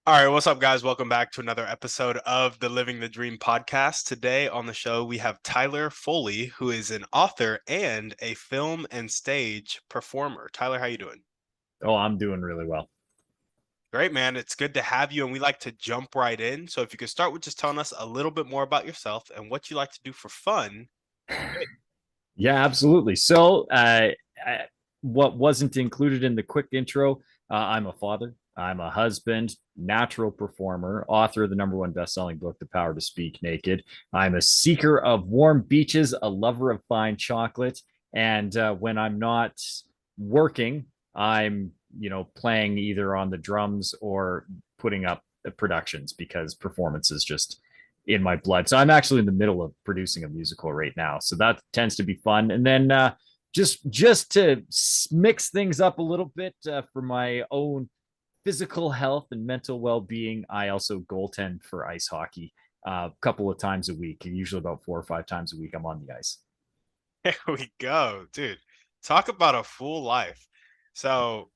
All right, what's up, guys? Welcome back to another episode of the Living the Dream podcast. Today on the show, we have Tyler Foley, who is an author and a film and stage performer. Tyler, how you doing? Oh, I'm doing really well. Great, man. It's good to have you, and we like to jump right in. So if you could start with just telling us a little bit more about yourself and what you like to do for fun, that'd be great. Yeah, absolutely. What wasn't included in the quick intro, I'm a father, I'm a husband, natural performer, author of the number one best-selling book, The Power to Speak Naked. I'm a seeker of warm beaches, a lover of fine chocolate, and when I'm not working, I'm playing either on the drums or putting up productions because performance is just in my blood. So I'm actually in the middle of producing a musical right now. So that tends to be fun. And then just to mix things up a little bit for my own physical health and mental well-being, I also goaltend for ice hockey a couple of times a week, usually about 4 or 5 times a week. I'm on the ice. There we go, dude. Talk about a full life. So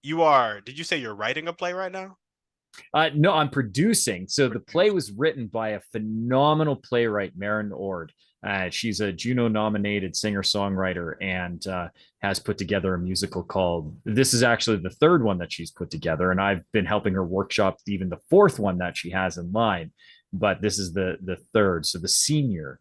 did you say you're writing a play right now? No, I'm producing. So the play Producing. was written by a phenomenal playwright, Maren Ord. She's a Juno nominated singer songwriter and has put together a musical called, this is actually the third one that she's put together. And I've been helping her workshop even the fourth one that she has in line. But this is the third. So the senior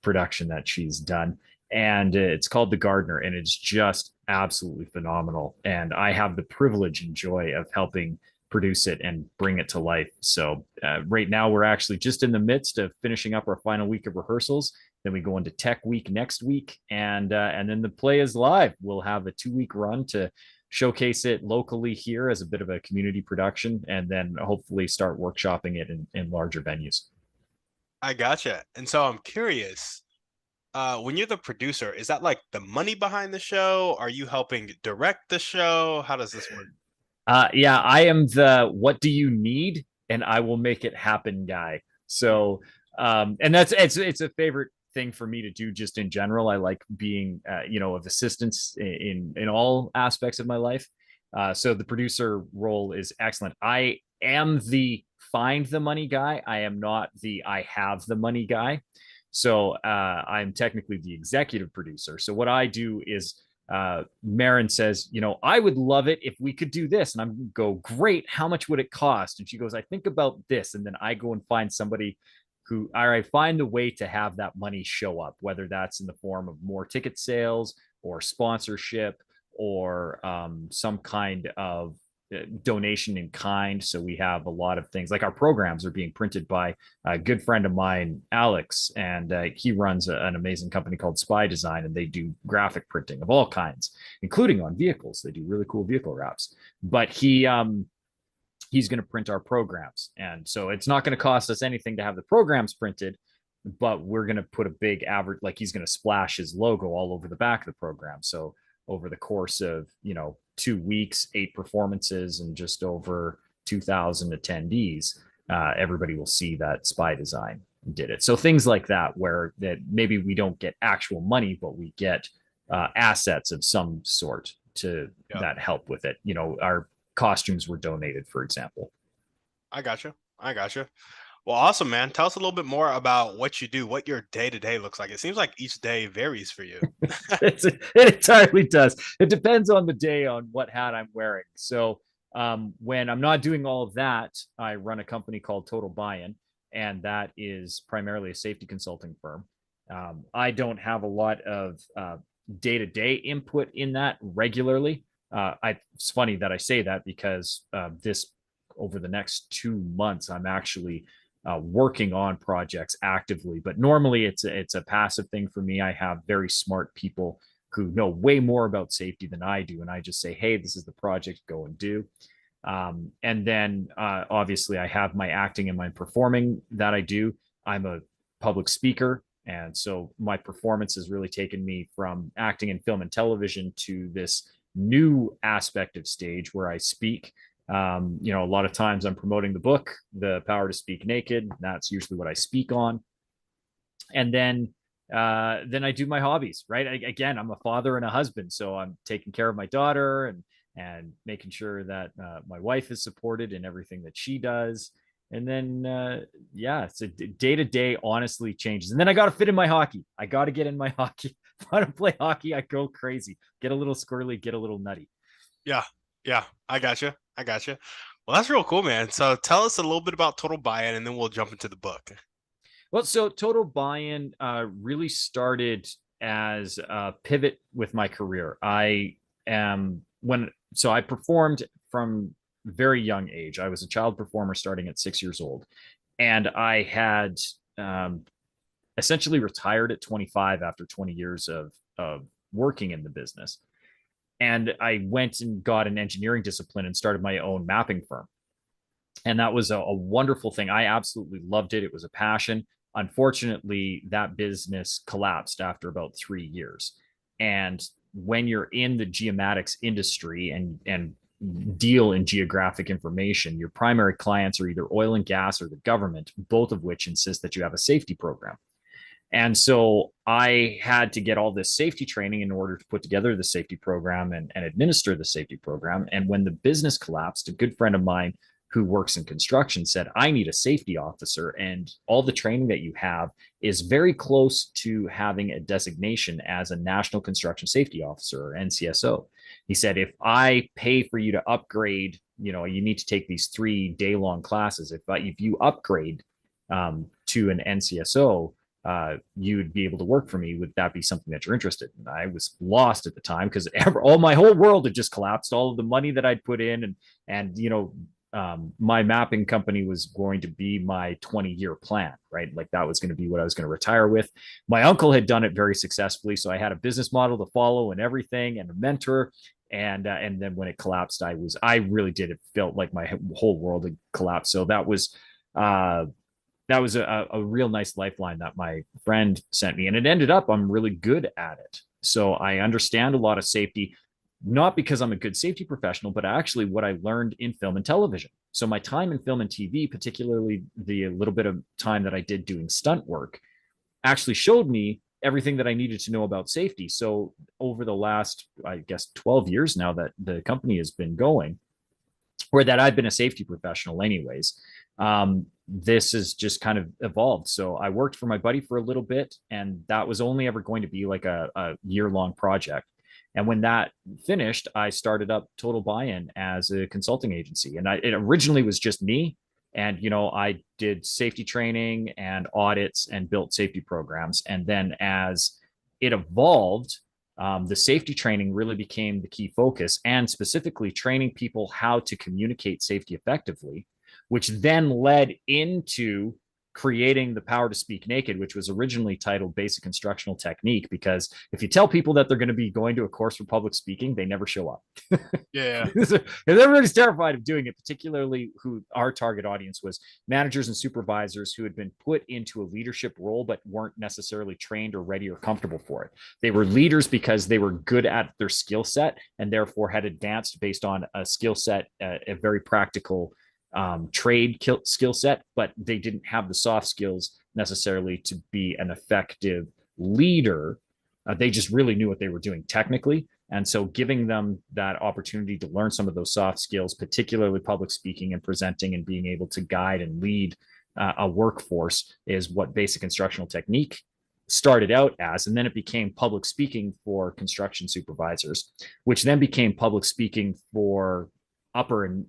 production that she's done. And it's called The Gardener. And it's just absolutely phenomenal. And I have the privilege and joy of helping produce it and bring it to life. So right now we're actually just in the midst of finishing up our final week of rehearsals. Then we go into Tech Week next week, and then the play is live. We'll have a 2 week run to showcase it locally here as a bit of a community production, and then hopefully start workshopping it in larger venues. I gotcha. And so I'm curious, when you're the producer, is that like the money behind the show? Are you helping direct the show? How does this work? Yeah, I am the what do you need, and I will make it happen guy. So, and it's a favorite thing for me to do just in general. I like being, of assistance in all aspects of my life. So the producer role is excellent. I am the find the money guy. I am not the I have the money guy. So I'm technically the executive producer. So what I do is Marin says, I would love it if we could do this. And I'm go, great. How much would it cost? And she goes, I think about this. And then I go and find somebody who, all right, find a way to have that money show up, whether that's in the form of more ticket sales or sponsorship or some kind of donation in kind. So we have a lot of things like our programs are being printed by a good friend of mine, Alex, and he runs an amazing company called Spy Design, and they do graphic printing of all kinds, including on vehicles. They do really cool vehicle wraps. But he's going to print our programs, and so it's not going to cost us anything to have the programs printed. But we're going to put a big average, like he's going to splash his logo all over the back of the program. So over the course of 2 weeks, 8 performances, and just over 2,000 attendees, everybody will see that Spy Design did it. So things like that, where that maybe we don't get actual money, but we get assets of some sort to Yeah, that help with it. Our costumes were donated, for example. I gotcha. I gotcha. Well, awesome, man. Tell us a little bit more about what you do, what your day to day looks like. It seems like each day varies for you. It entirely does. It depends on the day on what hat I'm wearing. So when I'm not doing all of that, I run a company called Total Buy-in, and that is primarily a safety consulting firm. I don't have a lot of day-to-day input in that regularly. It's funny that I say that because this over the next 2 months, I'm actually working on projects actively. But normally it's a passive thing for me. I have very smart people who know way more about safety than I do, and I just say, hey, this is the project, go and do. And then obviously I have my acting and my performing that I do. I'm a public speaker. And so my performance has really taken me from acting in film and television to this new aspect of stage where I speak. A lot of times I'm promoting the book, The Power to Speak Naked. That's usually what I speak on. And then I do my hobbies, right? Again, I'm a father and a husband, so I'm taking care of my daughter and and making sure that my wife is supported in everything that she does. And then, yeah, so day to day honestly changes. And then I got to fit in my hockey. I got to get in my hockey. If I don't play hockey, I go crazy, get a little squirrely, get a little nutty. Yeah, yeah, I gotcha. I gotcha. Well, that's real cool, man. So tell us a little bit about Total Buy-in, and then we'll jump into the book. Well, so Total Buy-in really started as a pivot with my career. I am when so I performed from very young age. I was a child performer starting at 6 years old, and I had um, essentially retired at 25 after 20 years of working in the business. And I went and got an engineering discipline and started my own mapping firm. And that was a wonderful thing. I absolutely loved it. It was a passion. Unfortunately, that business collapsed after about 3 years. And when you're in the geomatics industry and deal in geographic information, your primary clients are either oil and gas or the government, both of which insist that you have a safety program. And so I had to get all this safety training in order to put together the safety program and administer the safety program. And when the business collapsed, a good friend of mine who works in construction said, I need a safety officer. And all the training that you have is very close to having a designation as a National Construction Safety Officer or NCSO. He said, if I pay for you to upgrade, you need to take these 3 day-long classes. If you upgrade to an NCSO, you would be able to work for me. Would that be something that you're interested in? I was lost at the time because all my whole world had just collapsed. All of the money that I'd put in, and my mapping company was going to be my 20-year plan, right? Like that was going to be what I was going to retire with. My uncle had done it very successfully, so I had a business model to follow and everything, and a mentor. And then when it collapsed, I really did. It felt like my whole world had collapsed. So that was a real nice lifeline that my friend sent me. And it ended up, I'm really good at it. So I understand a lot of safety, not because I'm a good safety professional, but actually what I learned in film and television. So my time in film and TV, particularly the little bit of time that I did doing stunt work, actually showed me everything that I needed to know about safety. So over the last, I guess, 12 years now that the company has been going, or that I've been a safety professional anyways, this has just kind of evolved. So I worked for my buddy for a little bit, and that was only ever going to be like a year-long project. And when that finished, I started up Total Buy-in as a consulting agency. And it originally was just me. And, I did safety training and audits and built safety programs. And then as it evolved, the safety training really became the key focus, and specifically training people how to communicate safety effectively, which then led into creating the Power to Speak Naked, which was originally titled Basic Instructional Technique, because if you tell people that they're going to be going to a course for public speaking, they never show up. Yeah. Everybody's terrified of doing it, particularly who our target audience was managers and supervisors who had been put into a leadership role but weren't necessarily trained or ready or comfortable for it. They were leaders because they were good at their skill set and therefore had advanced based on a skill set, a very practical trade skill set, but they didn't have the soft skills necessarily to be an effective leader. They just really knew what they were doing technically. And so giving them that opportunity to learn some of those soft skills, particularly public speaking and presenting and being able to guide and lead a workforce, is what Basic Instructional Technique started out as. And then it became public speaking for construction supervisors, which then became public speaking for upper and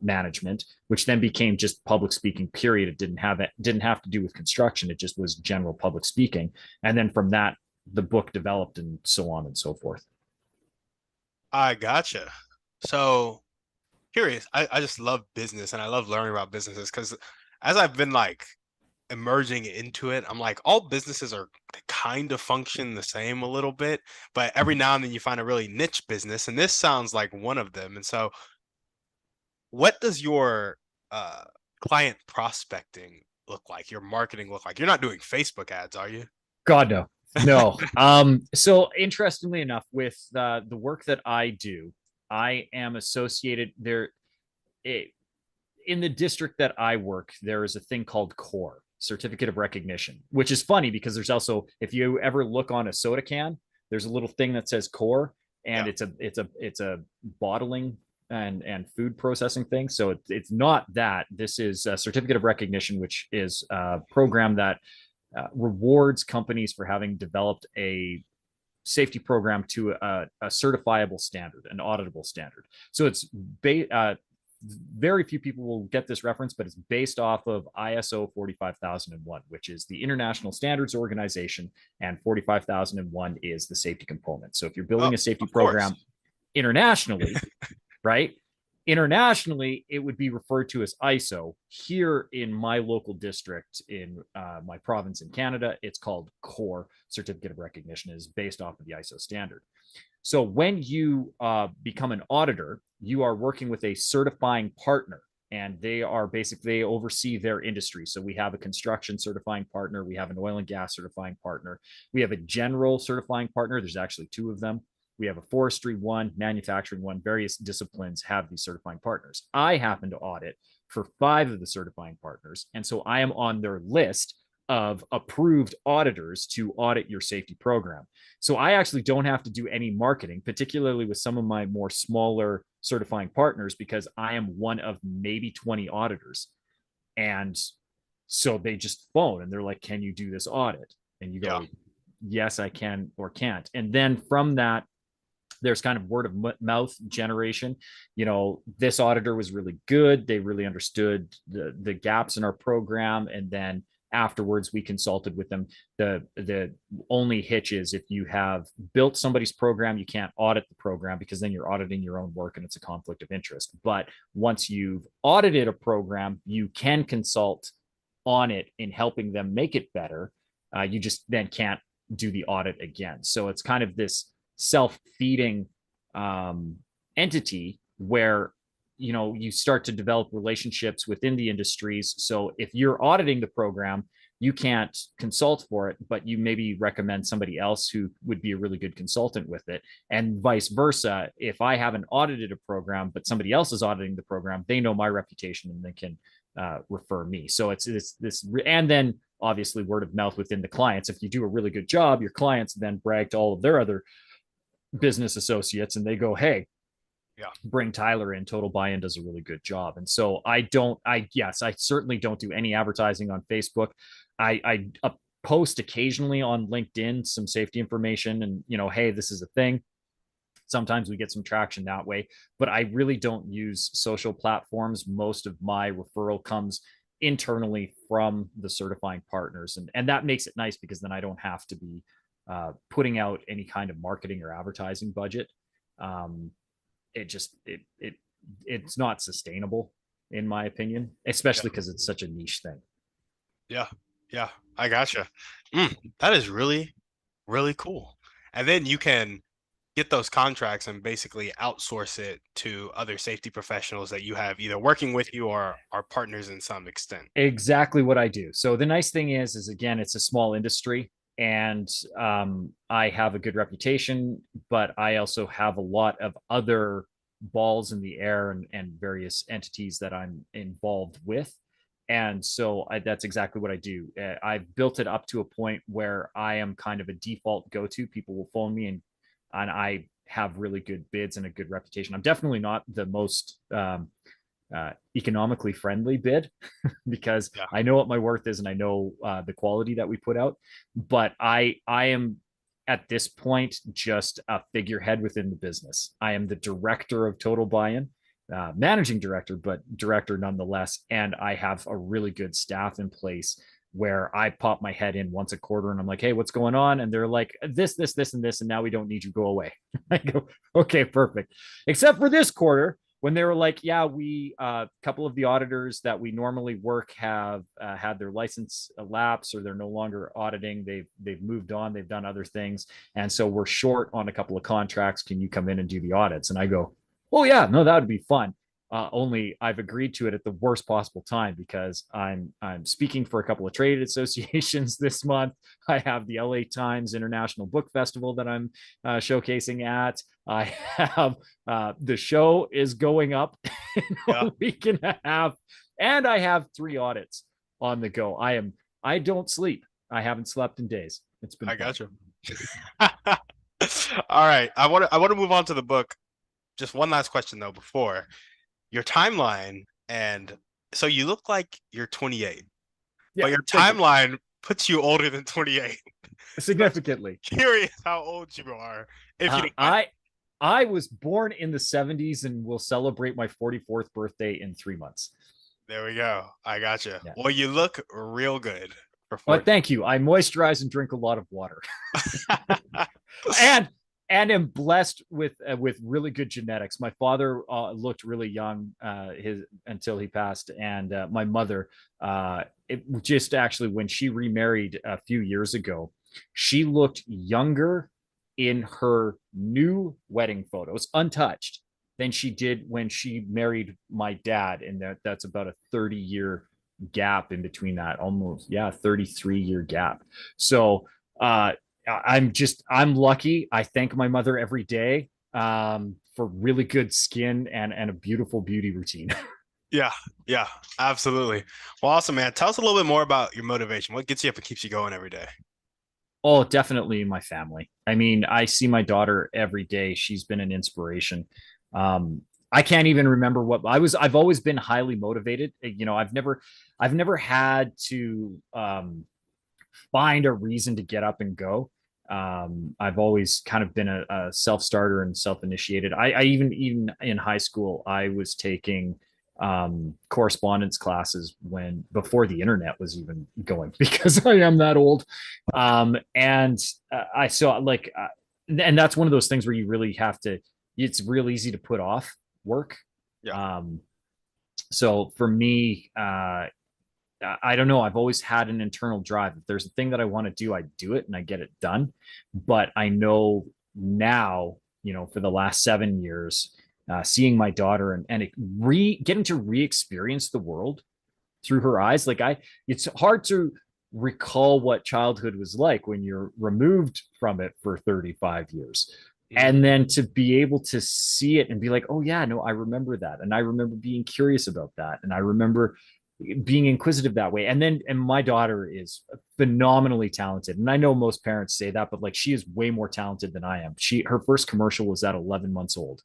management, which then became just public speaking, period. It didn't have to do with construction. It just was general public speaking. And then from that, the book developed and so on and so forth. I gotcha. So curious. I just love business and I love learning about businesses because as I've been like emerging into it, I'm like, all businesses are kind of function the same a little bit, but every now and then you find a really niche business, and this sounds like one of them. And so what does your uh client prospecting look like? Your marketing look like? You're not doing Facebook ads, are you? God, no. No. So interestingly enough, with the work that I do, I am associated there. In the district that I work, there is a thing called CORE, Certificate of Recognition, which is funny because there's also, if you ever look on a soda can, there's a little thing that says CORE. and Yeah. it's a bottling and food processing thing. So it's not that. This is a certificate of recognition, which is a program that rewards companies for having developed a safety program to a certifiable standard, an auditable standard. So it's very few people will get this reference, but it's based off of ISO 45001, which is the International Standards Organization, and 45001 is the safety component. So if you're Oh, building a safety of course. program internationally, right? Internationally, it would be referred to as ISO. Here in my local district, in my province in Canada, it's called CORE, Certificate of Recognition, is based off of the ISO standard. So when you become an auditor, you are working with a certifying partner, and they are basically, they oversee their industry. So we have a construction certifying partner, we have an oil and gas certifying partner, we have a general certifying partner. There's actually two of them. We have a forestry one, manufacturing one. Various disciplines have these certifying partners. I happen to audit for 5 of the certifying partners, and so I am on their list of approved auditors to audit your safety program. So I actually don't have to do any marketing, particularly with some of my more smaller certifying partners, because I am one of maybe 20 auditors. And so they just phone and they're like, can you do this audit? And you Yeah. go, yes, I can or can't. And then from that, there's kind of word of mouth generation. This auditor was really good. They really understood the gaps in our program. And then afterwards, we consulted with them. The only hitch is if you have built somebody's program, you can't audit the program, because then you're auditing your own work and it's a conflict of interest. But once you've audited a program, you can consult on it in helping them make it better. You just then can't do the audit again. So it's kind of this self-feeding entity where you start to develop relationships within the industries. So if you're auditing the program, you can't consult for it, but you maybe recommend somebody else who would be a really good consultant with it, and vice versa. If I haven't audited a program but somebody else is auditing the program, they know my reputation and they can refer me. So it's this, and then obviously word of mouth within the clients. If you do a really good job, your clients then brag to all of their other business associates, and they go, hey, Yeah. bring Tyler in. Total Buy-In does a really good job. And so I certainly don't do any advertising on Facebook. I post occasionally on LinkedIn some safety information, and hey, this is a thing. Sometimes we get some traction that way, but I really don't use social platforms. Most of my referral comes internally from the certifying partners, and that makes it nice, because then I don't have to be putting out any kind of marketing or advertising budget. It's not sustainable, in my opinion, Yeah. especially because it's such a niche thing. Yeah. Yeah. I gotcha. That is really, really cool. And then you can get those contracts and basically outsource it to other safety professionals that you have either working with you or are partners in some extent. Exactly what I do. So the nice thing is again, it's a small industry, and I have a good reputation, but I also have a lot of other balls in the air, and various entities that I'm involved with. And so that's exactly what I do. I've built it up to a point where I am kind of a default go-to. People will phone me, and I have really good bids and a good reputation. I'm definitely not the most economically friendly bid, because Yeah. I know what my worth is, and I know the quality that we put out. But I am at this point just a figurehead within the business. I am the director of Total Buy-In, managing director, but director nonetheless. And I have a really good staff in place where I pop my head in once a quarter and I'm like, hey, what's going on? And they're like, this, and this, and now we don't need you, go away. I go, okay, perfect. Except for this quarter, when they were like, yeah, we a couple of the auditors that we normally work have had their license lapse, or they're no longer auditing. They've moved on. They've done other things, and so we're short on a couple of contracts. Can you come in and do the audits? And I go, oh yeah, no, that would be fun. Only I've agreed to it at the worst possible time, because I'm speaking for a couple of trade associations this month. I have the LA Times International Book Festival that I'm showcasing at. I have the show is going up in Yeah. a week and a half, and I have 3 audits on the go. I don't sleep. I haven't slept in days. It's been I fun. gotcha. All right. I want to move on to the book. Just one last question though before your timeline, and so you look like you're 28, Yeah, but your thank you. timeline puts you older than 28. So I'm Significantly. curious how old you are, if you Uh, don't mind. I I was born in the 70s and will celebrate my 44th birthday in 3 months. There we go. I gotcha. Yeah. Well, you look real good for But 40. thank you. I moisturize and drink a lot of water. and and am blessed with really good genetics. My father looked really young his until he passed, and my mother, it just actually when she remarried a few years ago, she looked younger in her new wedding photos, untouched, than she did when she married my dad, and that's about a 30-year gap in between that, almost, yeah, 33-year gap. So I'm lucky. I thank my mother every day for really good skin and a beautiful beauty routine. Yeah, yeah, absolutely. Well, awesome, man. Tell us a little bit more about your motivation. What gets you up and keeps you going every day? Oh, definitely my family. I mean, I see my daughter every day. She's been an inspiration. I can't even remember what I was. I've always been highly motivated. I've never had to find a reason to get up and go. I've always kind of been a self starter and self initiated. I even in high school, I was taking correspondence classes when before the internet was even going because I am that old. And I saw and that's one of those things where you really have to. It's real easy to put off work. Yeah, Um, so for me, I don't know. I've always had an internal drive. If there's a thing that I want to do, I do it and I get it done. But I know now, for the last 7 years, seeing my daughter and getting to re-experience the world through her eyes, it's hard to recall what childhood was like when you're removed from it for 35 years. mhm, And then to be able to see it and be like, oh, yeah, no, I remember that. And I remember being curious about that. And I remember being inquisitive that way. And my daughter is phenomenally talented. And I know most parents say that, but like she is way more talented than I am. Her first commercial was at 11 months old,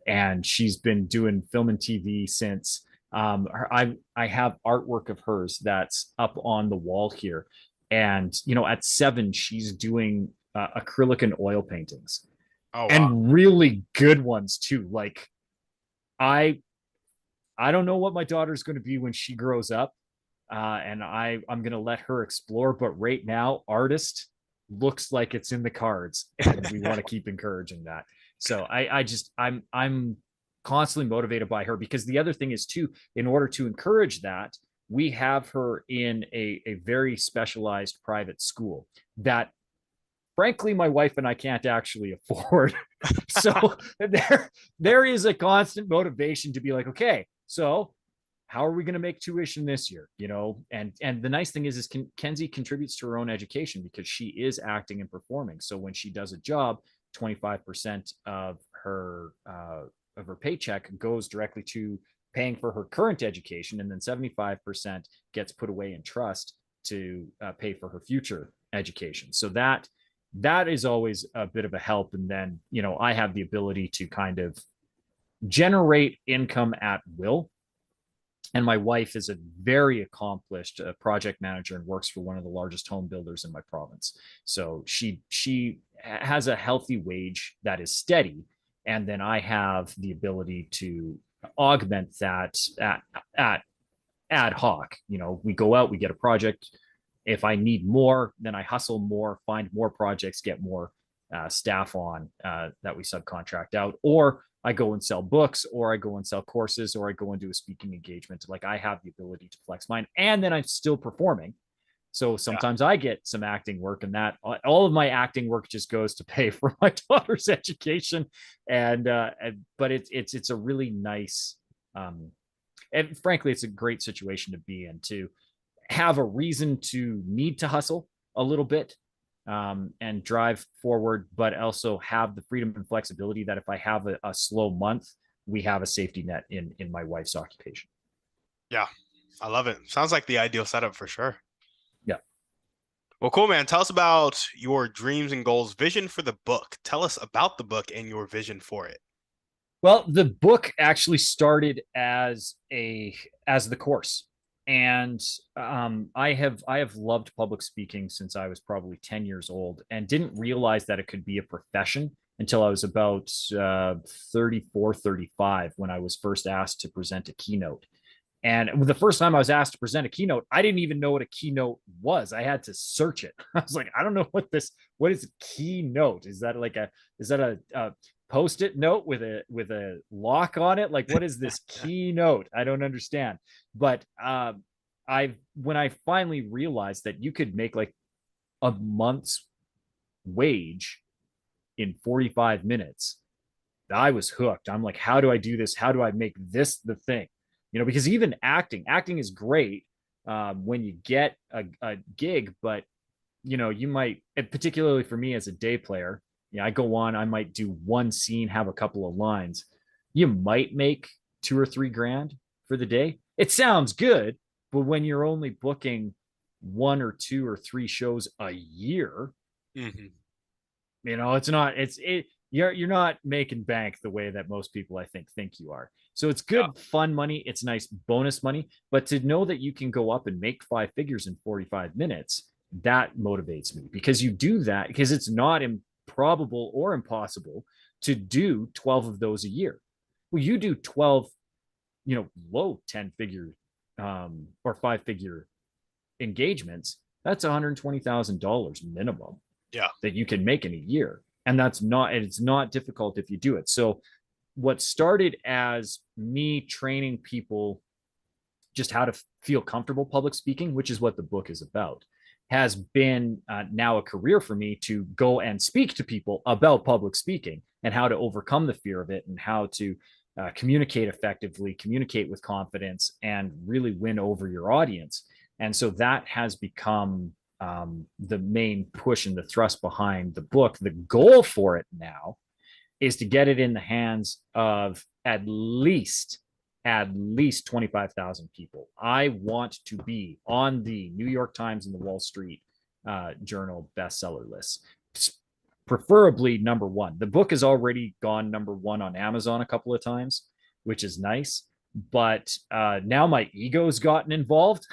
and she's been doing film and TV since. I have artwork of hers that's up on the wall here, and at 7 she's doing acrylic and oil paintings, oh wow. and really good ones too. Like I I don't know what my daughter's going to be when she grows up, and I'm going to let her explore. But right now, artist looks like it's in the cards, and we want to keep encouraging that. So I'm constantly motivated by her, because the other thing is too, in order to encourage that, we have her in a very specialized private school that frankly my wife and I can't actually afford. So there is a constant motivation to be like, okay, so how are we going to make tuition this year? And the nice thing is Kenzie contributes to her own education because she is acting and performing. So when she does a job, 25% of her paycheck goes directly to paying for her current education, and then 75% gets put away in trust to pay for her future education. So that is always a bit of a help. And then I have the ability to kind of generate income at will. And my wife is a very accomplished project manager and works for one of the largest home builders in my province. So she has a healthy wage that is steady, and then I have the ability to augment that at ad hoc. We go out, we get a project. If I need more, then I hustle more, find more projects, get more staff on that we subcontract out, or I go and sell books, or I go and sell courses, or I go and do a speaking engagement. Like I have the ability to flex mine, and then I'm still performing. So Yeah, sometimes I get some acting work, and that all of my acting work just goes to pay for my daughter's education. But it's a really nice, and frankly, it's a great situation to be in, to have a reason to need to hustle a little bit, and drive forward, but also have the freedom and flexibility that if I have a slow month, we have a safety net in my wife's occupation. yeah. I love it. Sounds like the ideal setup for sure. Yeah. Well, cool, man. Tell us about your dreams and goals, vision for the book. Tell us about the book and your vision for it. Well, the book actually started as the course, and I have loved public speaking since I was probably 10 years old, and didn't realize that it could be a profession until I was about 34, 35 when I was first asked to present a keynote. And the first time I was asked to present a keynote, I didn't even know what a keynote was. I had to search it. I was like, I don't know what is a keynote? Is that like a post-it note with a lock on it? Like, what is this keynote? I don't understand. But when I finally realized that you could make like a month's wage in 45 minutes, I was hooked. I'm like, how do I do this? How do I make this the thing? Because even acting is great when you get a gig, but you might, particularly for me as a day player, I go on, I might do one scene, have a couple of lines. You might make 2 or 3 grand for the day. It sounds good, but when you're only booking 1 or 2 or 3 shows a year, Mhm. it's not, you're not making bank the way that most people I think you are. So it's Yeah. good fun money, it's nice bonus money, but to know that you can go up and make 5 figures in 45 minutes, that motivates me, because you do that because it's not improbable or impossible to do 12 of those a year. Well, you do 12, low 10 figure or 5 figure engagements, that's $120,000 minimum Yeah. that you can make in a year. And it's not difficult if you do it. So what started as me training people just how to feel comfortable public speaking, which is what the book is about, has been now a career for me to go and speak to people about public speaking and how to overcome the fear of it, and how to communicate effectively, communicate with confidence, and really win over your audience. And so that has become the main push and the thrust behind the book. The goal for it now is to get it in the hands of at least 25,000 people. I want to be on the New York Times and the Wall Street Journal bestseller lists, preferably number one. The book has already gone number one on Amazon a couple of times, which is nice. But now my ego's gotten involved.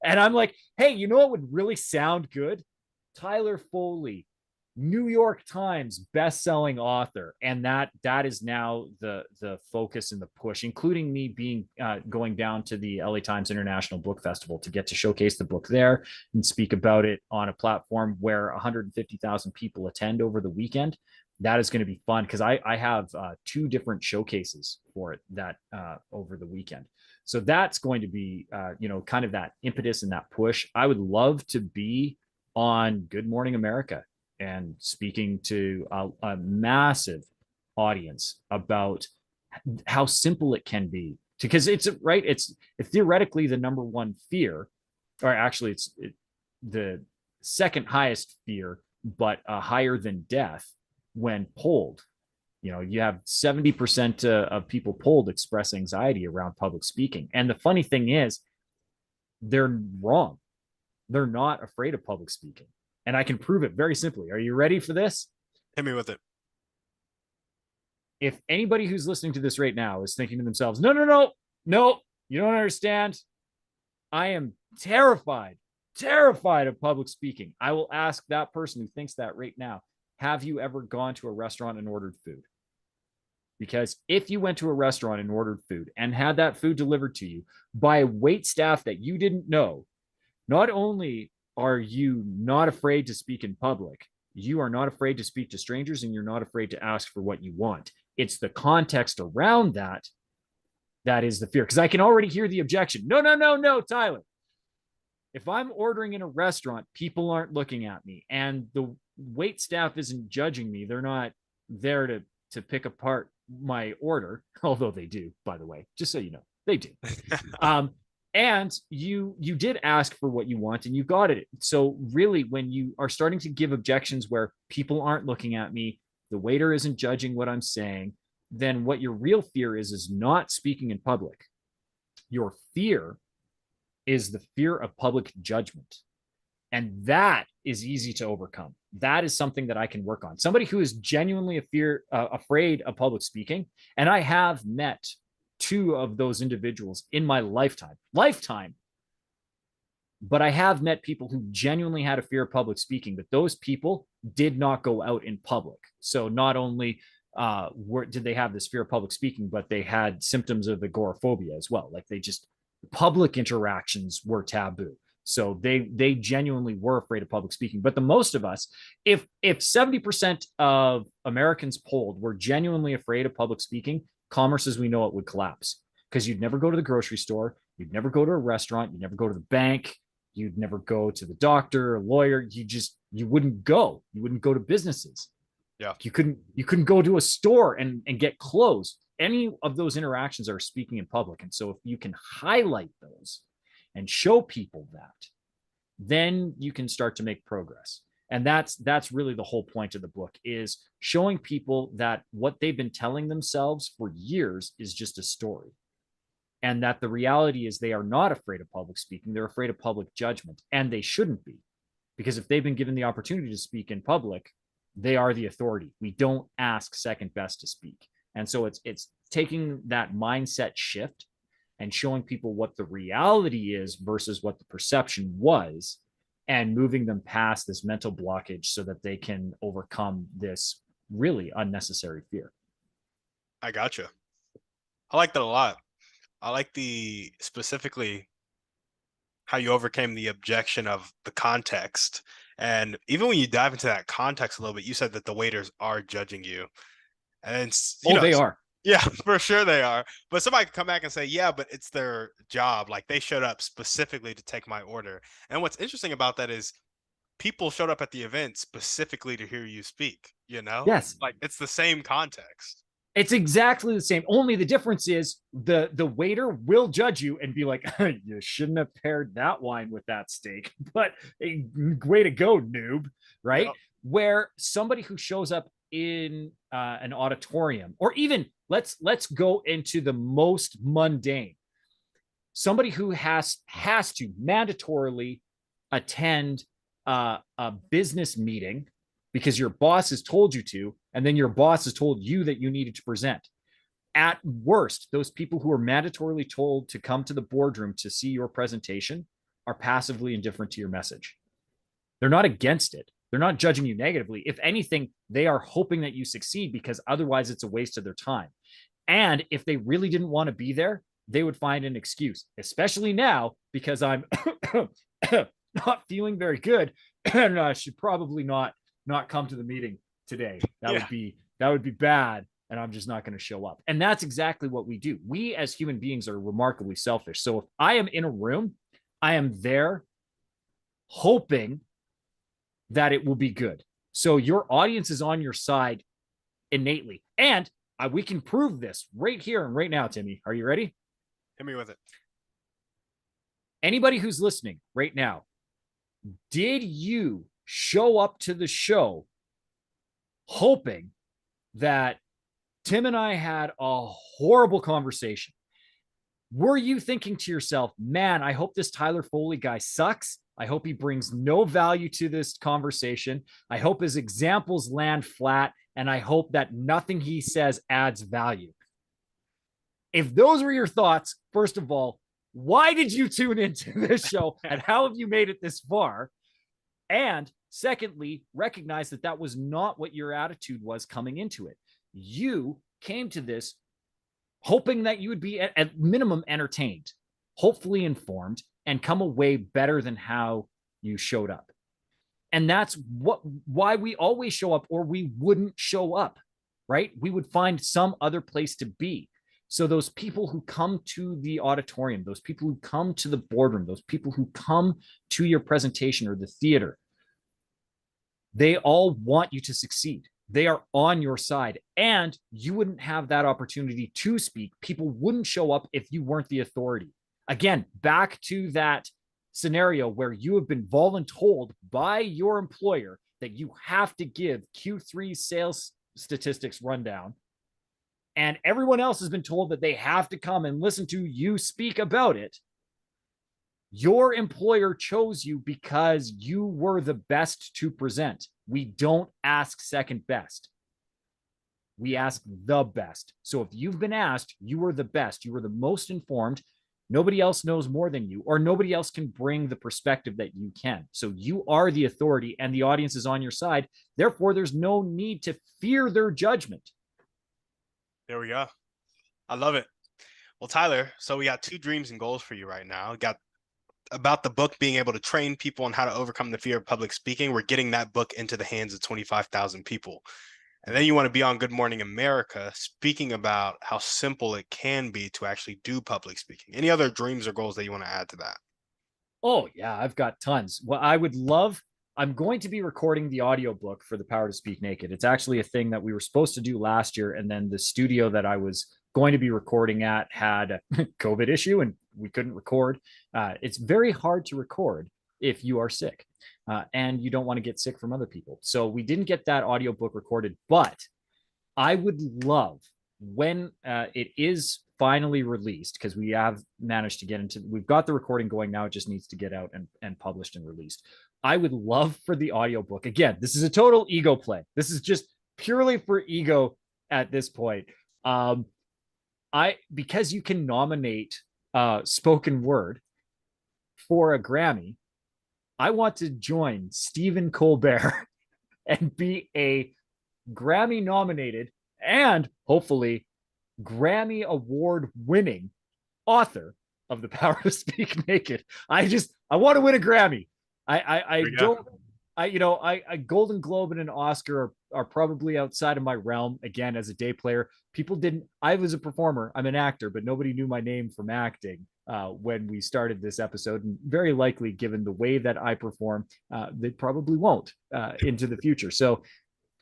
And I'm like, hey, you know what would really sound good? Tyler Foley, New York Times best-selling author, and that is now the focus and the push, including me being going down to the LA Times International Book Festival to get to showcase the book there and speak about it on a platform where 150,000 people attend over the weekend. That is going to be fun because I have 2 different showcases for it that over the weekend. So that's going to be kind of that impetus and that push. I would love to be on Good Morning America and speaking to a massive audience about how simple it can be, because it's theoretically the number one fear, or actually it's the second highest fear, but higher than death when polled. You have 70% of people polled express anxiety around public speaking. And the funny thing is, they're wrong. They're not afraid of public speaking. And I can prove it very simply. Are you ready for this? Hit me with it. If anybody who's listening to this right now is thinking to themselves, no, no, no, no, you don't understand. I am terrified of public speaking. I will ask that person who thinks that right now, have you ever gone to a restaurant and ordered food? Because if you went to a restaurant and ordered food and had that food delivered to you by a wait staff that you didn't know, not only are you not afraid to speak in public, you are not afraid to speak to strangers, and you're not afraid to ask for what you want. It's the context around that is the fear. Because I can already hear the objection. No, no, no, no, Tyler. If I'm ordering in a restaurant, people aren't looking at me, and the wait staff isn't judging me. They're not there to pick apart my order, although they do, by the way, just so you know, they do. And you did ask for what you want and you got it. So really, when you are starting to give objections where people aren't looking at me, the waiter isn't judging what I'm saying, then what your real fear is not speaking in public. Your fear is the fear of public judgment. And that is easy to overcome. That is something that I can work on. Somebody who is genuinely afraid of public speaking, and I have met two of those individuals in my lifetime, but I have met people who genuinely had a fear of public speaking, but those people did not go out in public. So not only did they have this fear of public speaking, but they had symptoms of agoraphobia as well. Like, they just, public interactions were taboo. So they genuinely were afraid of public speaking. But the most of us, if 70% of Americans polled were genuinely afraid of public speaking, commerce as we know it would collapse, because you'd never go to the grocery store, you'd never go to a restaurant, you'd never go to the bank, you'd never go to the doctor or lawyer. You wouldn't go. You wouldn't go to businesses. Yeah. You couldn't go to a store and get clothes. Any of those interactions are speaking in public. And so if you can highlight those and show people that, then you can start to make progress. And that's really the whole point of the book, is showing people that what they've been telling themselves for years is just a story. And that the reality is they are not afraid of public speaking. They're afraid of public judgment, and they shouldn't be, because if they've been given the opportunity to speak in public, they are the authority. We don't ask second best to speak. And so it's taking that mindset shift and showing people what the reality is versus what the perception was, and moving them past this mental blockage so that they can overcome this really unnecessary fear. I gotcha. I like that a lot. I like the specifically how you overcame the objection of the context. And even when you dive into that context a little bit, you said that the waiters are judging you. And you Oh, know, they are. yeah, for sure they are. But somebody could come back and say, yeah, but it's their job. Like, they showed up specifically to take my order. And what's interesting about that is people showed up at the event specifically to hear you speak, you know? Yes. Like, it's the same context. It's exactly the same. Only the difference is the waiter will judge you and be like, you shouldn't have paired that wine with that steak. But hey, way to go, noob. Right? Yep. Where somebody who shows up in an auditorium, or even let's go into the most mundane. Somebody who has to mandatorily attend a business meeting because your boss has told you to, and then your boss has told you that you needed to present. At worst, those people who are mandatorily told to come to the boardroom to see your presentation are passively indifferent to your message. They're not against it. They're not judging you negatively. If anything, they are hoping that you succeed, because otherwise it's a waste of their time. And if they really didn't want to be there, they would find an excuse, especially now because I'm not feeling very good and I should probably not come to the meeting today. That would be bad, and I'm just not going to show up. And that's exactly what we do. We as human beings are remarkably selfish. So if I am in a room, I am there hoping that it will be good. So your audience is on your side innately. And we can prove this right here and right now, Timmy. Are you ready? Hit me with it. Anybody who's listening right now, did you show up to the show hoping that Tim and I had a horrible conversation? Were you thinking to yourself, man, I hope this Tyler Foley guy sucks. I hope he brings no value to this conversation. I hope his examples land flat, and I hope that nothing he says adds value. If those were your thoughts, first of all, why did you tune into this show, and how have you made it this far? And secondly, recognize that that was not what your attitude was coming into it. You came to this hoping that you would be at minimum entertained, hopefully informed, and come away better than how you showed up. And that's why we always show up, or we wouldn't show up, right? We would find some other place to be. So those people who come to the auditorium, those people who come to the boardroom, those people who come to your presentation or the theater, they all want you to succeed. They are on your side, and you wouldn't have that opportunity to speak. People wouldn't show up if you weren't the authority. Again, back to that scenario where you have been voluntold by your employer that you have to give Q3 sales statistics rundown, and everyone else has been told that they have to come and listen to you speak about it. Your employer chose you because you were the best to present. We don't ask second best. We ask the best. So if you've been asked, you were the best, you were the most informed, nobody else knows more than you, or nobody else can bring the perspective that you can. So you are the authority and the audience is on your side. Therefore, there's no need to fear their judgment. There we go. I love it. Well, Tyler, so we got two dreams and goals for you right now. We got about the book being able to train people on how to overcome the fear of public speaking. We're getting that book into the hands of 25,000 people. And then you want to be on Good Morning America speaking about how simple it can be to actually do public speaking. Any other dreams or goals that you want to add to that? Oh, yeah, I've got tons. Well, I would love, I'm going to be recording the audiobook for The Power to Speak Naked. It's actually a thing that we were supposed to do last year. And then the studio that I was going to be recording at had a COVID issue and we couldn't record. It's very hard to record if you are sick and you don't want to get sick from other people. So we didn't get that audiobook recorded, but I would love when it is finally released, because we have managed to get into, we've got the recording going now. It just needs to get out and published and released. I would love for the audiobook. Again, this is a total ego play. This is just purely for ego at this point. Because you can nominate spoken word for a Grammy, I want to join Stephen Colbert and be a Grammy nominated and hopefully Grammy award winning author of The Power to Speak Naked. I want to win a Grammy. I don't, a Golden Globe and an Oscar are probably outside of my realm. Again, as a day player, I was a performer, I'm an actor, but nobody knew my name from acting when we started this episode. And very likely, given the way that I perform, they probably won't into the future. So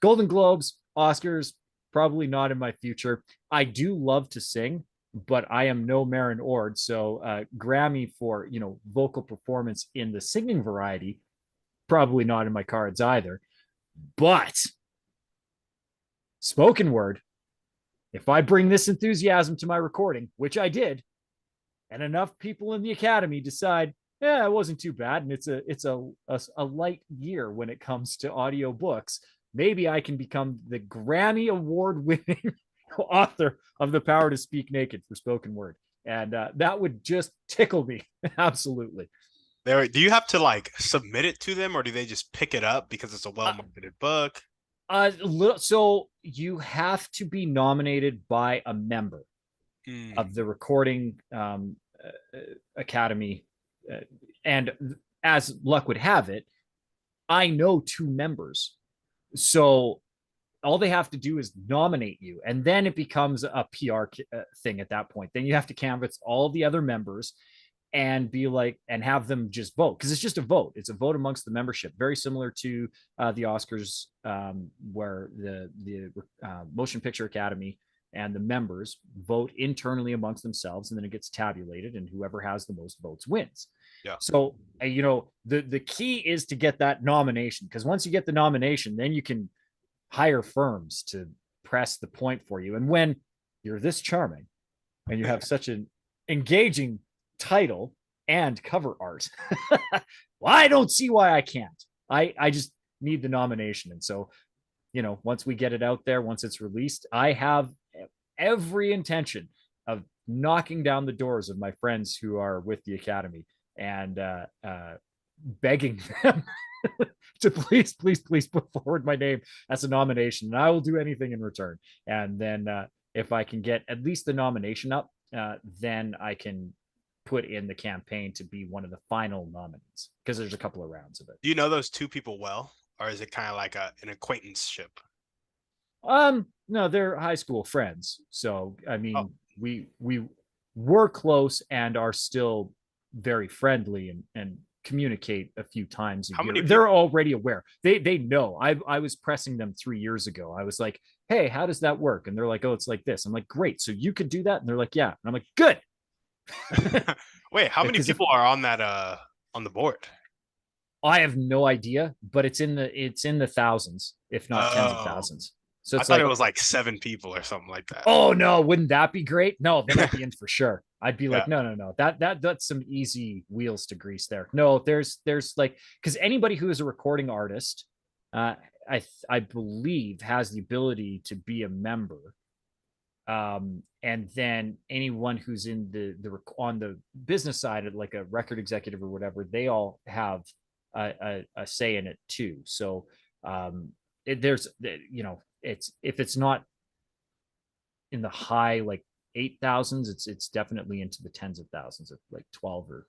Golden Globes, Oscars, probably not in my future. I do love to sing, but I am no Marin Ord. So Grammy for, vocal performance in the singing variety, probably not in my cards either. But spoken word, if I bring this enthusiasm to my recording, which I did, and enough people in the Academy decide, yeah, it wasn't too bad, and it's a light year when it comes to audiobooks, maybe I can become the Grammy award-winning author of The Power to Speak Naked for spoken word. And that would just tickle me. Absolutely. Do you have to submit it to them, or do they just pick it up because it's a well-marketed book? So you have to be nominated by a member of the Recording Academy. And as luck would have it, I know two members. So all they have to do is nominate you, and then it becomes a PR thing at that point. Then you have to canvass all the other members and be and have them just vote, because it's just a vote. It's a vote amongst the membership, very similar to the Oscars, where the Motion Picture Academy and the members vote internally amongst themselves, and then it gets tabulated, and whoever has the most votes wins. Yeah. So the key is to get that nomination, because once you get the nomination, then you can hire firms to press the point for you. And when you're this charming and you have such an engaging title and cover art, well, I don't see why I can't. I just need the nomination. And so, once we get it out there, once it's released, I have every intention of knocking down the doors of my friends who are with the Academy and begging them to please put forward my name as a nomination, and I will do anything in return. And then if I can get at least the nomination up, then I can put in the campaign to be one of the final nominees, because there's a couple of rounds of it. Do you know those two people well, or is it kind of like an acquaintanceship? No, they're high school friends. So I mean, we were close and are still very friendly and communicate a few times a year. They're already aware. They know. I was pressing them 3 years ago. I was like, hey, how does that work? And they're like, oh, it's like this. I'm like, great. So you could do that? And they're like, yeah. And I'm like, good. Wait, how many people are on that on the board? I have no idea, but it's in the thousands, if not tens of thousands. So I thought it was like 7 people or something like that. Oh no, wouldn't that be great? No, then I'd be in for sure. I'd be Yeah. like, no, no, no, that's some easy wheels to grease there. No, there's like, because anybody who is a recording artist, uh, I believe has the ability to be a member. And then anyone who's in the on the business side, like a record executive or whatever, they all have a say in it too. So there's, it's, if it's not in the high like 8,000s, it's definitely into the tens of thousands, of like 12 or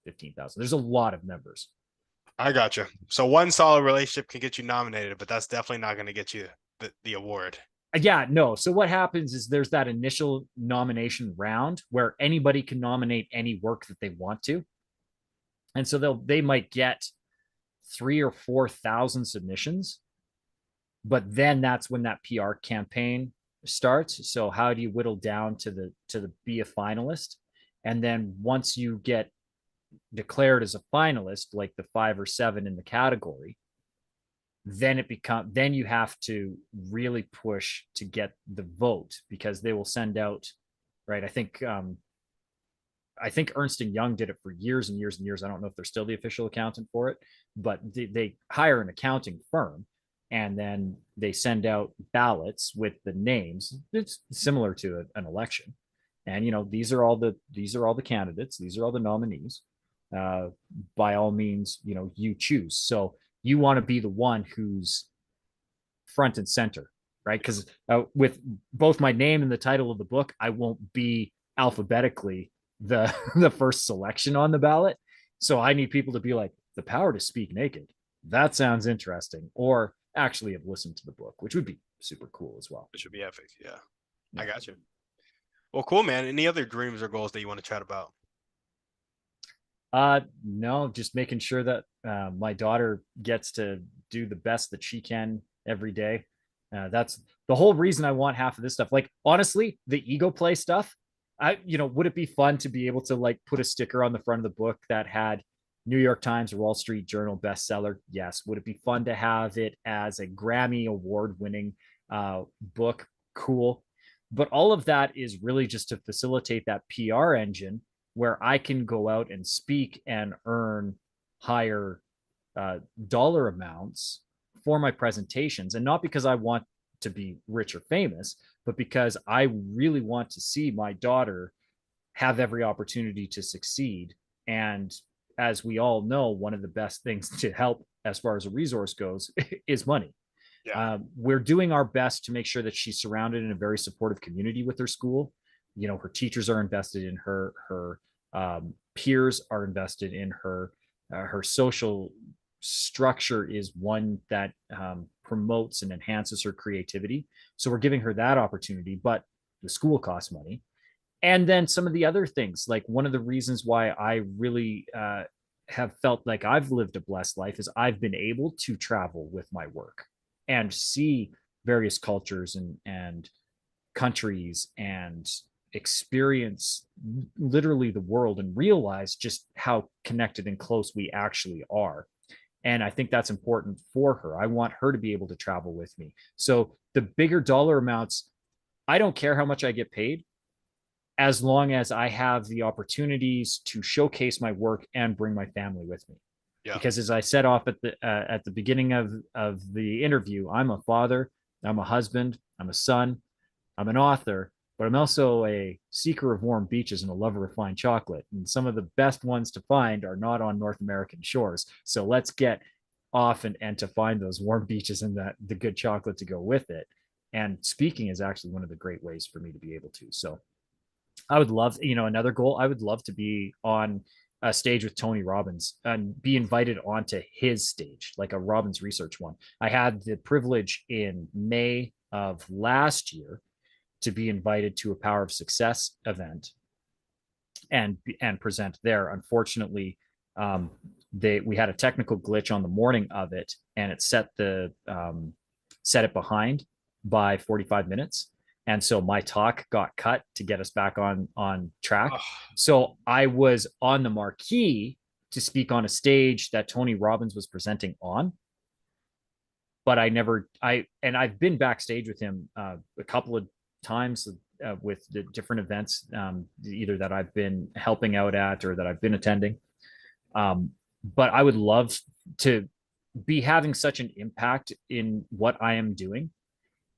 15,000. There's a lot of members. I gotcha. So one solid relationship can get you nominated, but that's definitely not going to get you the award. Yeah, no. So what happens is there's that initial nomination round where anybody can nominate any work that they want to, and so they might get 3 or 4 thousand submissions, but then that's when that PR campaign starts. So how do you whittle down to the be a finalist? And then once you get declared as a finalist, like the 5 or 7 in the category, then you have to really push to get the vote, because they will send out, right? I think Ernst and Young did it for years and years and years. I don't know if they're still the official accountant for it, but they hire an accounting firm, and then they send out ballots with the names. It's similar to an election, and these are all the candidates. These are all the nominees. Uh, by all means, you choose. So you want to be the one who's front and center, right? Because with both my name and the title of the book, I won't be alphabetically the the first selection on the ballot. So I need people to be like, the power to speak naked. That sounds interesting, or actually have listened to the book, which would be super cool as well. It should be epic. Yeah. I Yeah. got you. Well, cool, man. Any other dreams or goals that you want to chat about? No, just making sure that my daughter gets to do the best that she can every day. That's the whole reason I want half of this stuff. Like, honestly, the ego play stuff, would it be fun to be able to like put a sticker on the front of the book that had New York Times or Wall Street Journal bestseller? Yes. Would it be fun to have it as a Grammy award winning book? Cool. But all of that is really just to facilitate that PR engine where I can go out and speak and earn higher uh, dollar amounts for my presentations. And not because I want to be rich or famous, but because I really want to see my daughter have every opportunity to succeed. And as we all know, one of the best things to help as far as a resource goes is money. Yeah. We're doing our best to make sure that she's surrounded in a very supportive community with her school. Her teachers are invested in her. Her peers are invested in her. Her social structure is one that promotes and enhances her creativity. So we're giving her that opportunity, but the school costs money. And then some of the other things, like one of the reasons why I really have felt like I've lived a blessed life is I've been able to travel with my work and see various cultures and countries and experience literally the world and realize just how connected and close we actually are. And I think that's important for her. I want her to be able to travel with me. So the bigger dollar amounts, I don't care how much I get paid, as long as I have the opportunities to showcase my work and bring my family with me. Yeah. Because as I said off at the beginning of the interview, I'm a father, I'm a husband, I'm a son, I'm an author, but I'm also a seeker of warm beaches and a lover of fine chocolate. And some of the best ones to find are not on North American shores. So let's get off and to find those warm beaches and the good chocolate to go with it. And speaking is actually one of the great ways for me to be able to. So I would love, another goal. I would love to be on a stage with Tony Robbins and be invited onto his stage, like a Robbins research one. I had the privilege in May of last year to be invited to a Power of Success event and present there. Unfortunately, we had a technical glitch on the morning of it, and it set it behind by 45 minutes. And so my talk got cut to get us back on track. Oh, So I was on the marquee to speak on a stage that Tony Robbins was presenting on, but I've been backstage with him a couple of times with the different events, either that I've been helping out at or that I've been attending. But I would love to be having such an impact in what I am doing